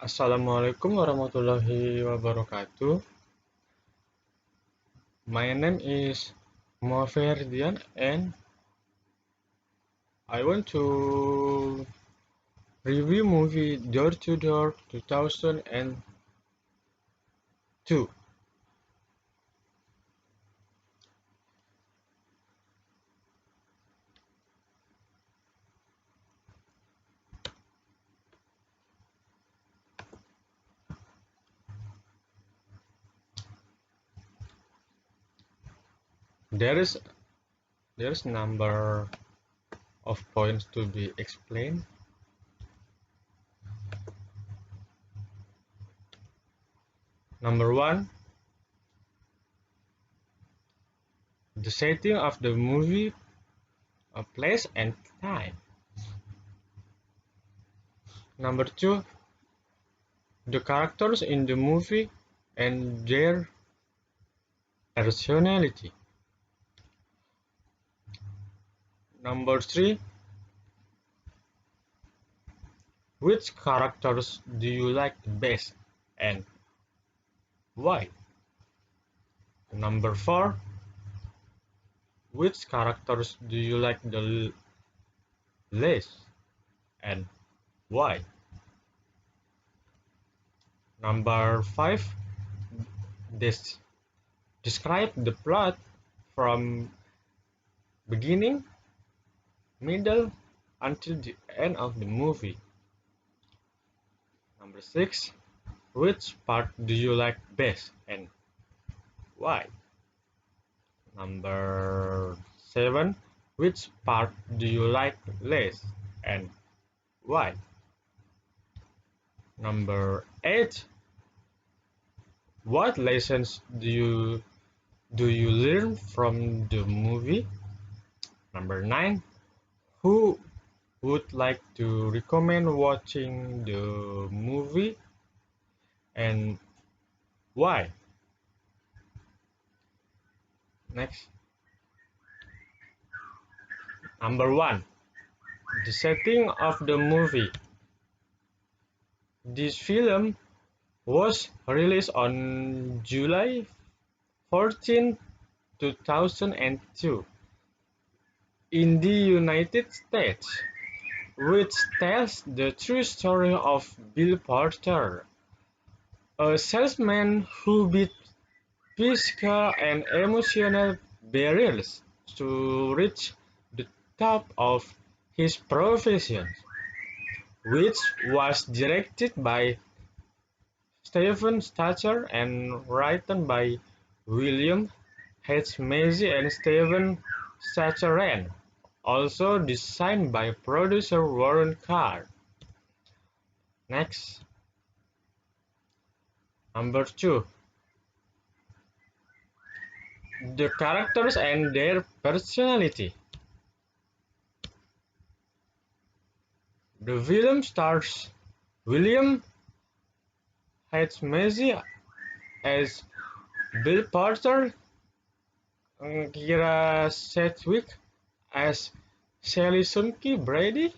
Assalamualaikum warahmatullahi wabarakatuh. My name is Muafi Herdian and I want to review movie Door to Door 2002. There is there's number of points to be explained. Number one, the setting of the movie, a place and time. Number two, the characters in the movie and their personality. Number three, which characters do you like the best and why? Number four, which characters do you like the least and why? Number five, this describe the plot from beginning, middle until the end of the movie. Number six, which part do you like best and why? Number seven, which part do you like less and why? Number eight, what lessons do you learn from the movie? Number nine, who would like to recommend watching the movie and why? Next, number one, the setting of the movie. This film was released on July 14, 2002 in the United States, which tells the true story of Bill Porter, a salesman who beat physical and emotional barriers to reach the top of his profession, which was directed by Stephen Stacher and written by William H. Macy and Stephen Stacher, and also designed by producer Warren Carr. Next, number two, the characters and their personality. The film stars William H. Macy as Bill Porter, Kira Sedgwick as Sally Sunke Brady,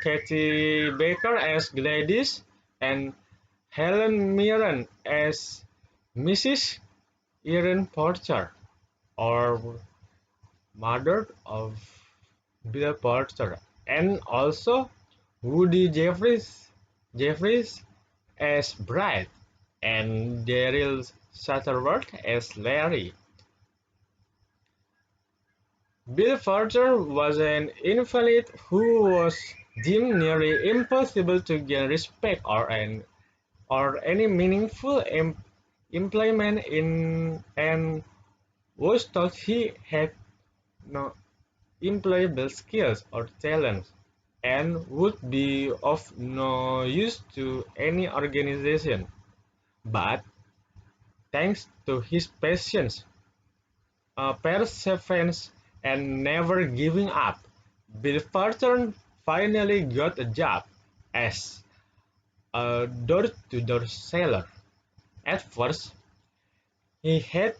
Katie Baker as Gladys, and Helen Mirren as Mrs. Erin Porter, or mother of Bill Porter, and also Woody Jeffries as Bride, and Daryl Sutherland as Larry. Bill Porter was an invalid who was deemed nearly impossible to gain respect or any meaningful employment in, and was told he had no employable skills or talents and would be of no use to any organization. But thanks to his patience, perseverance, and never giving up, Bill Barton finally got a job as a door-to-door seller. At first, he had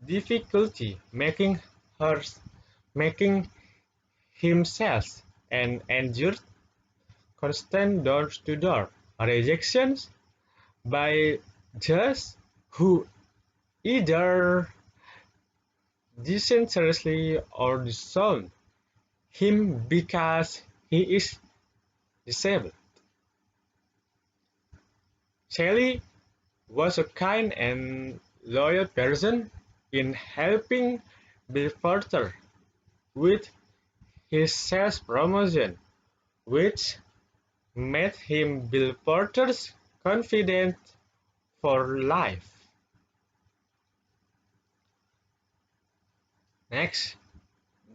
difficulty making himself and endured constant door-to-door rejections by those who either disinterestedly or disown him because he is disabled. Shelley was a kind and loyal person in helping Bill Porter with his sales promotion, which made him Bill Porter's confidant for life. Next,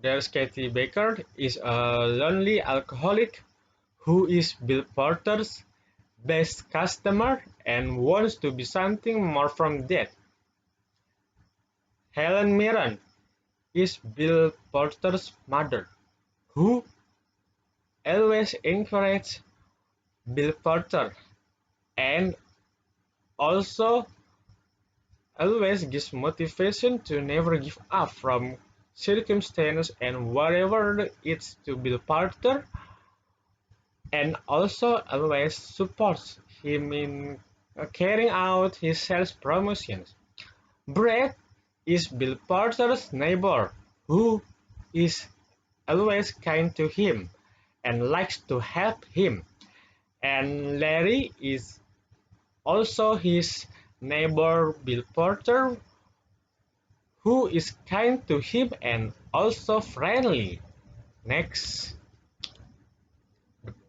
there's Katie Baker is a lonely alcoholic who is Bill Porter's best customer and wants to be something more from that. Helen Mirren is Bill Porter's mother, who always encourages Bill Porter and also always gives motivation to never give up from circumstance and whatever it's to Bill Porter, and also always supports him in carrying out his sales promotions. Brett is Bill Porter's neighbor who is always kind to him and likes to help him. And Larry is also his neighbor Bill Porter who is kind to him and also friendly. Next,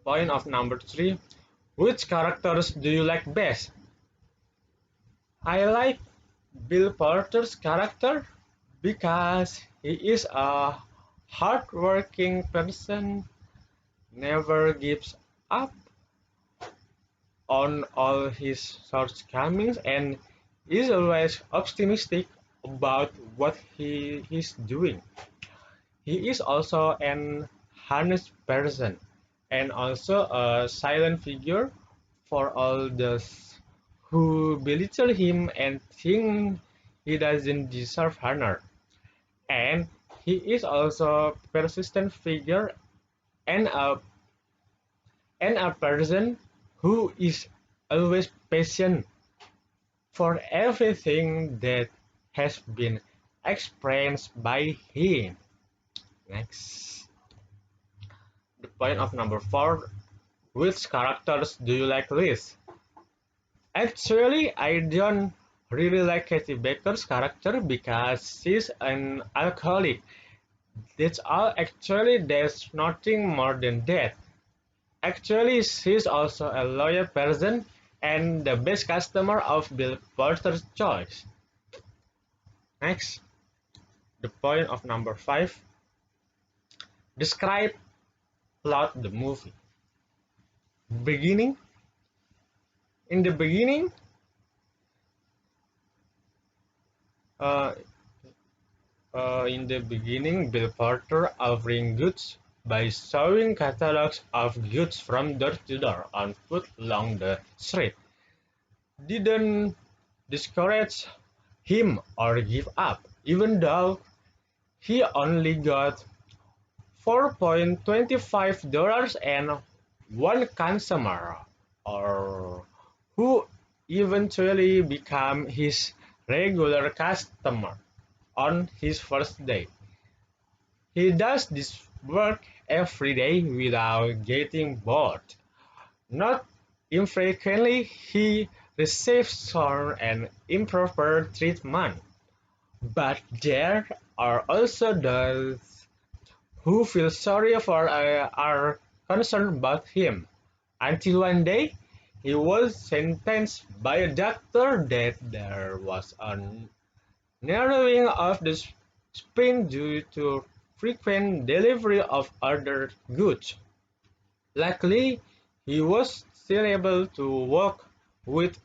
point of number 3. Which characters do you like best? I like Bill Porter's character because he is a hardworking person, never gives up on all his shortcomings, and is always optimistic about what he is doing. He is also an honest person and also a silent figure for all those who belittle him and think he doesn't deserve honor. And he is also a persistent figure and a person who is always patient for everything that has been experienced by him. Next, the point of number 4. Which characters do you like least? Actually, I don't really like Katie Baker's character because she's an alcoholic. That's all. Actually, there's nothing more than that. Actually, she's also a loyal person and the best customer of Bill Porter's choice. Next, the point of number 5. Describe plot the movie. Beginning. In the beginning, uh, Bill Porter offering goods by showing catalogs of goods from door to door on foot along the street didn't discourage him or give up, even though he only got $4.25 and one consumer, or who eventually became his regular customer on his first day. He does this work every day without getting bored. Not infrequently, he receives scorn and improper treatment. But there are also those who feel sorry for are concerned about him. Until one day, he was sentenced by a doctor that there was a narrowing of the spine due to frequent delivery of other goods. Luckily, he was still able to walk with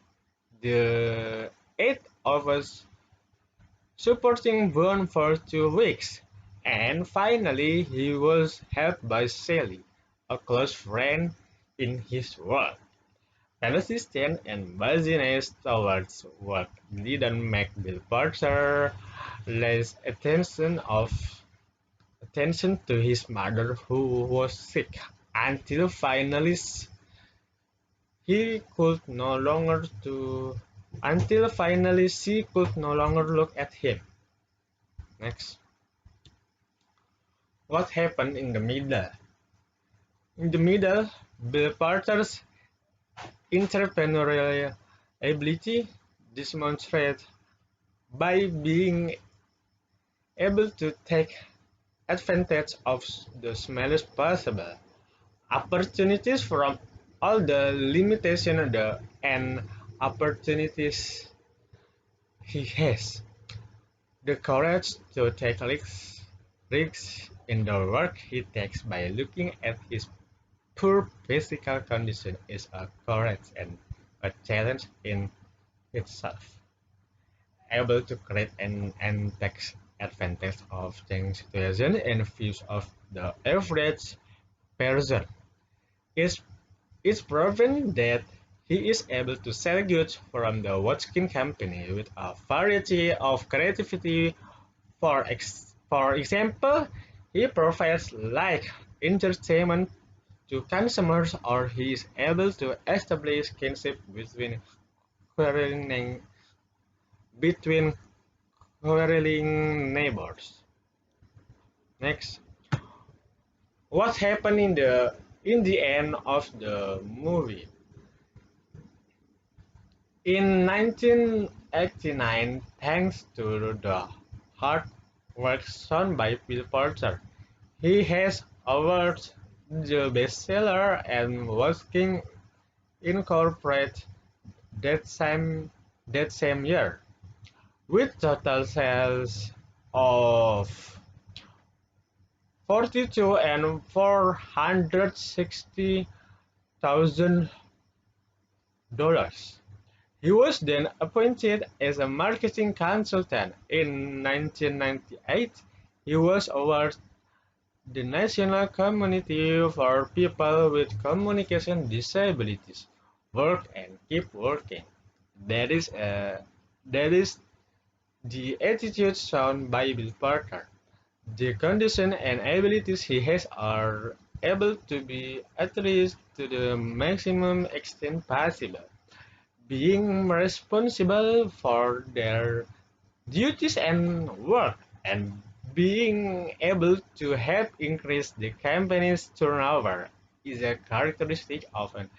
the aid of a supporting bone for 2 weeks, and finally he was helped by Sally, a close friend in his work. Persistence and busyness towards work didn't make Bill Porter less attention to his mother who was sick. until finally he could no longer to until finally she could no longer look at him. Next, what happened in the middle? In the middle, Bill Porter's entrepreneurial ability demonstrated by being able to take advantage of the smallest possible opportunities from all the limitations and opportunities he has. The courage to take risks in the work he takes by looking at his poor physical condition is a courage and a challenge in itself. Able to create and take advantage of changing situations and views of the average person. It's, it's proven that he is able to sell goods from the watchkin company with a variety of creativity. For example, he provides like entertainment to consumers, or he is able to establish kinship quarreling, between quarreling neighbors. Next, what happened in the end of the movie? In 1989, thanks to the hard work shown by Bill Porter, he has awarded the bestseller and Working Incorporated that same year, with total sales of 42 and 460,000 dollars. He was then appointed as a marketing consultant. In 1998, he was awarded the National Community for People with Communication Disabilities. Work and keep working. That is, uh, that is the attitude shown by Bill Porter. The condition and abilities he has are able to be addressed to the maximum extent possible, being responsible for their duties and work, and being able to help increase the company's turnover is a characteristic of an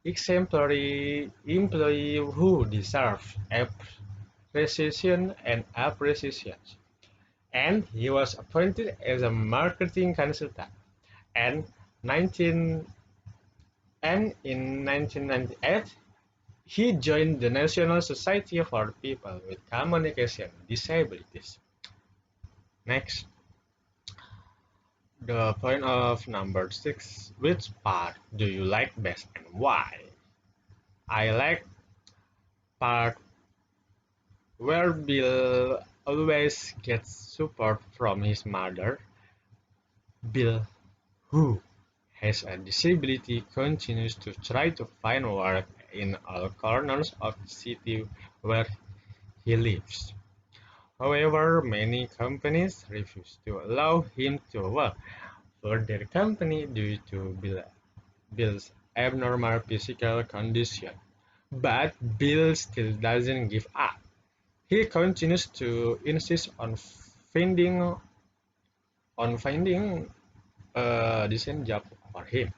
exemplary employee who deserves appreciation and appreciation. And he was appointed as a marketing consultant. And 19 and in 1998, he joined the National Society for People with Communication Disabilities. Next, the point of number 6. Which part do you like best and why? I like part where Bill always gets support from his mother. Bill, who has a disability, continues to try to find work in all corners of the city where he lives. However, many companies refuse to allow him to work for their company due to Bill's abnormal physical condition. But Bill still doesn't give up. He continues to insist on finding a decent job for him,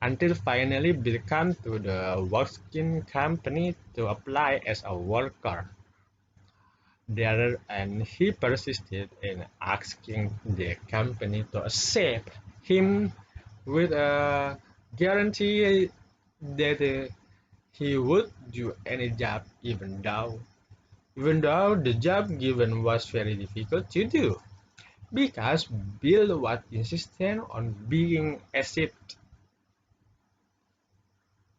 until finally Bill comes to the Watkin company to apply as a worker there, and he persisted in asking the company to accept him with a guarantee that he would do any job, even though the job given was very difficult to do, because Bill was insistent on being accepted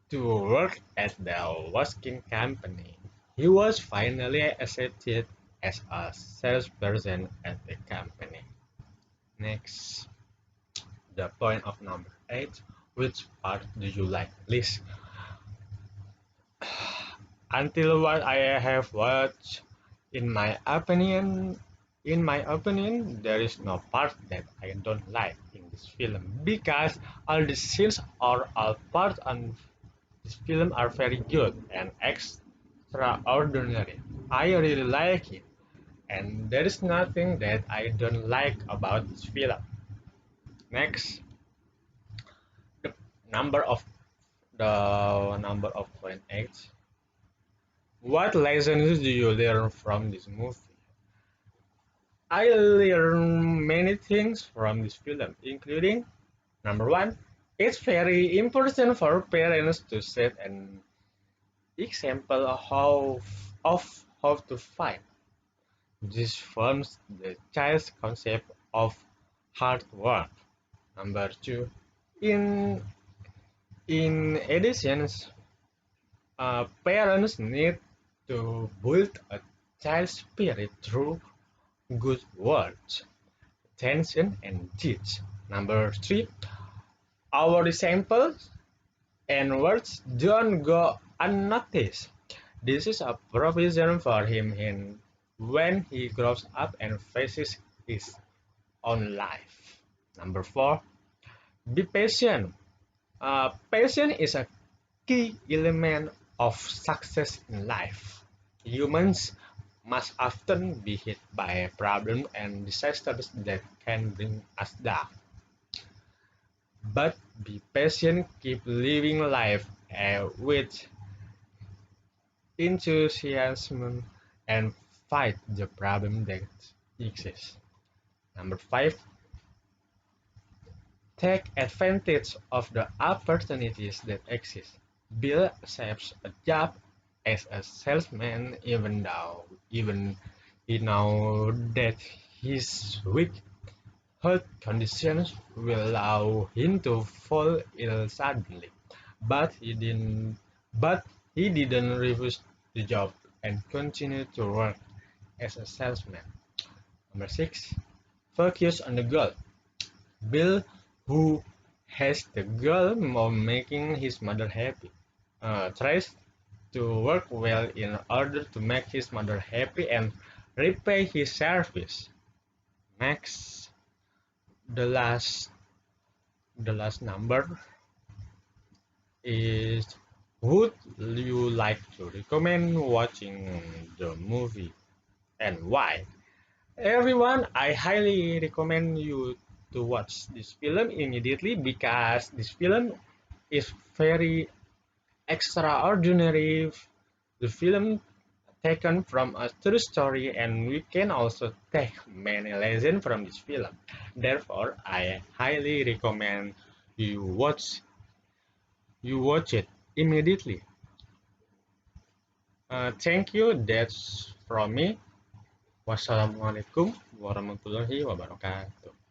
to work at the Waskin company. He was finally accepted as a salesperson at the company. Next, the point of number 8. Which part do you like least? Until what I have watched, in my opinion, there is no part that I don't like in this film because all the scenes or all parts on this film are very good and extraordinary. I really like it, and there is nothing that I don't like about this film. Next, the number of point eight. What lessons do you learn from this movie? I learned many things from this film, including number one, it's very important for parents to set an example of how to fight. This forms the child's concept of hard work. Number two, in addition, parents need to build a child's spirit through good words, attention, and deeds. Number three, our examples and words don't go unnoticed. This is a provision for him when he grows up and faces his own life. Number four, be patient. Patience is a key element of success in life. Humans must often be hit by problems and disasters that can bring us down. But be patient, keep living life with enthusiasm and fight the problem that exists. Number five, take advantage of the opportunities that exist. Bill accepts a job as a salesman even he knows that his weak health conditions will allow him to fall ill suddenly. But he didn't but he didn't refuse the job and continued to work as a salesman. Number six, focus on the goal. Bill, who has the goal of making his mother happy, tries to work well in order to make his mother happy and repay his service. Next, the last number is, would you like to recommend watching the movie and why? Everyone, I highly recommend you to watch this film immediately because this film is very extraordinary. The film taken from a true story and we can also take many lessons from this film. Therefore, I highly recommend you watch it immediately. Thank you. That's from me. Wassalamualaikum warahmatullahi wabarakatuh.